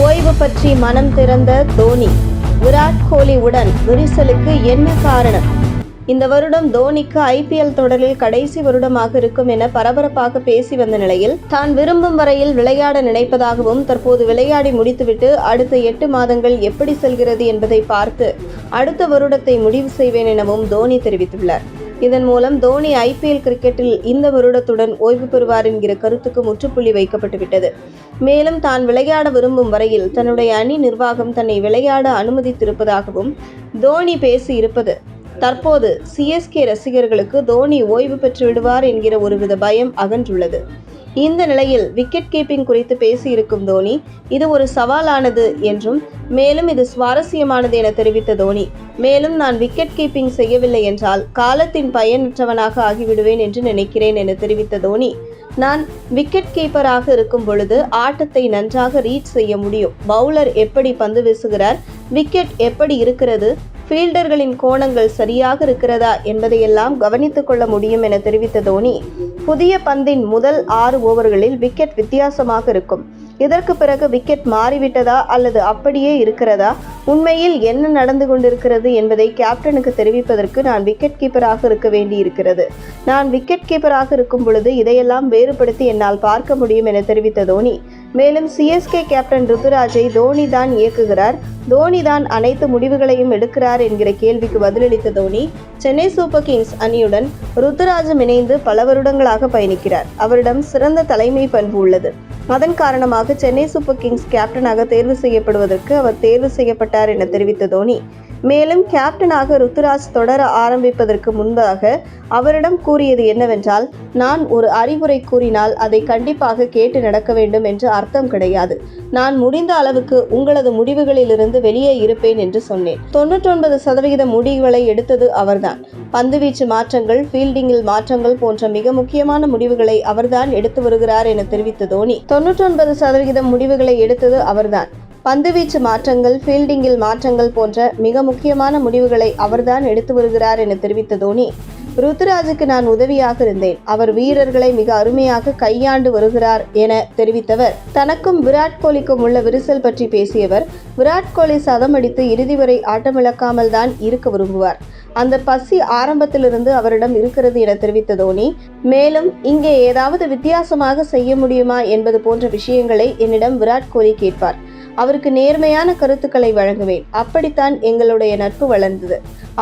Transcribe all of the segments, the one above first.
ஓய்வு பற்றி மனம் திறந்த தோனி. விராட் கோலியுடன் விரிசலுக்கு என்ன காரணம்? இந்த வருடம் தோனிக்கு IPL தொடரில் கடைசி வருடமாக இருக்கும் என பரபரப்பாக பேசி வந்த நிலையில், தான் விரும்பும் வரையில் விளையாட நினைப்பதாகவும், தற்போது விளையாடி முடித்துவிட்டு அடுத்த 8 மாதங்கள் எப்படி செல்கிறது என்பதை பார்த்து அடுத்த வருடத்தை முடிவு செய்வேன் எனவும் தோனி தெரிவித்துள்ளார். இதன் மூலம் தோனி IPL கிரிக்கெட்டில் இந்த வருடத்துடன் ஓய்வு பெறுவார் என்கிற கருத்துக்கு முற்றுப்புள்ளி வைக்கப்பட்டுவிட்டது. மேலும் தான் விளையாட விரும்பும் வரையில் தன்னுடைய அணி நிர்வாகம் தன்னை விளையாட அனுமதித்திருப்பதாகவும் தோனி பேசியிருப்பது தற்போது CSK ரசிகர்களுக்கு தோனி ஓய்வு பெற்று விடுவார் என்கிற ஒருவித பயம் அகன்றுள்ளது. இந்த நிலையில் விக்கெட் கீப்பிங் குறித்து பேசியிருக்கும் தோனி, இது ஒரு சவாலானது என்றும், மேலும் இது சுவாரஸ்யமானது என தெரிவித்த தோனி, மேலும் நான் விக்கெட் கீப்பிங் செய்யவில்லை என்றால் காலத்தின் பயனற்றவனாக ஆகிவிடுவேன் என்று நினைக்கிறேன் என தெரிவித்த தோனி, நான் விக்கெட் கீப்பராக இருக்கும் பொழுது ஆட்டத்தை நன்றாக ரீட் செய்ய முடியும். பவுலர் எப்படி பந்து வீசுகிறார், விக்கெட் எப்படி இருக்கிறது, ஃபீல்டர்களின் கோணங்கள் சரியாக இருக்கிறதா என்பதையெல்லாம் கவனித்துக் கொள்ள முடியும் என தெரிவித்த தோனி, புதிய பந்தின் முதல் 6 ஓவர்களில் விக்கெட் வித்தியாசமாக இருக்கும். இதற்கு பிறகு விக்கெட் மாறிவிட்டதா அல்லது அப்படியே இருக்கிறதா, உண்மையில் என்ன நடந்து கொண்டிருக்கிறது என்பதை கேப்டனுக்கு தெரிவிப்பதற்கு நான் விக்கெட் கீப்பராக இருக்க வேண்டியிருக்கிறது. நான் விக்கெட் கீப்பராக இருக்கும் பொழுது இதையெல்லாம் வேறுபடுத்தி என்னால் பார்க்க முடியும் என தெரிவித்த தோனி, மேலும் CSK கேப்டன் ருத்துராஜை தோனி தான் இயக்குகிறார், தோனி தான் அனைத்து முடிவுகளையும் எடுக்கிறார் என்கிற கேள்விக்கு பதிலளித்த தோனி, சென்னை சூப்பர் கிங்ஸ் அணியுடன் ருத்துராஜும் இணைந்து பல வருடங்களாக பயணிக்கிறார். அவரிடம் சிறந்த தலைமை பண்பு உள்ளது. அதன் காரணமாக சென்னை சூப்பர் கிங்ஸ் கேப்டனாக தேர்வு செய்யப்படுவதற்கு அவர் தேர்வு செய்யப்பட்டார் என தெரிவித்த தோனி, மேலும் கேப்டனாக ருத்துராஜ் தொடர ஆரம்பிப்பதற்கு முன்பாக அவரிடம் கூறியது என்னவென்றால், நான் ஒரு அறிவுரை கூறினால் அதை கண்டிப்பாக கேட்டு நடக்க வேண்டும் என்று அர்த்தம் கிடையாது. நான் முடிந்த அளவுக்கு உங்களது முடிவுகளிலிருந்து வெளியே இருப்பேன் என்று சொன்னேன். 99% முடிவுகளை எடுத்தது அவர்தான். பந்துவீச்சு மாற்றங்கள், ஃபீல்டிங்கில் மாற்றங்கள் போன்ற மிக முக்கியமான முடிவுகளை அவர்தான் எடுத்து வருகிறார் என தெரிவித்த தோனி, 99% முடிவுகளை எடுத்தது அவர்தான். பந்துவீச்சு மாற்றங்கள், ஃபீல்டிங்கில் மாற்றங்கள் போன்ற மிக முக்கியமான முடிவுகளை அவர்தான் எடுத்து வருகிறார் என தெரிவித்த தோனி, ருத்துராஜுக்கு நான் உதவியாக இருந்தேன். அவர் வீரர்களை மிக அருமையாக கையாண்டு வருகிறார் என தெரிவித்தவர், தனக்கும் விராட் கோலிக்கும் உள்ள விரிசல் பற்றி பேசியவர், விராட் கோலி சதம் அடித்து இறுதி வரை ஆட்டமிழக்காமல் தான் இருக்க விரும்புவார். அந்த பசி ஆரம்பத்திலிருந்து அவரிடம் இருக்கிறது என தெரிவித்த தோனி, மேலும் இங்கே ஏதாவது வித்தியாசமாக செய்ய முடியுமா என்பது போன்ற விஷயங்களை என்னிடம் விராட் கோலி கேட்பார். அவருக்கு நேர்மையான கருத்துக்களை வழங்குவேன். அப்படித்தான் எங்களுடைய நட்பு வளர்ந்தது.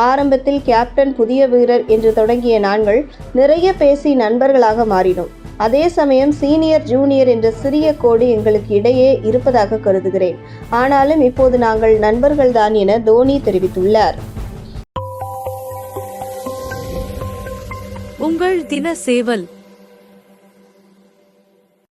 ஆரம்பத்தில் கேப்டன், புதிய வீரர் என்று தொடங்கிய நாங்கள் நிறைய பேசி நண்பர்களாக மாறினோம். அதே சமயம் சீனியர், ஜூனியர் என்ற சிறிய கோடு எங்களுக்கு இடையே இருப்பதாக கருதுகிறேன். ஆனாலும் இப்போது நாங்கள் நண்பர்கள்தான் என தோனி தெரிவித்துள்ளார். உங்கள் தின சேவல்.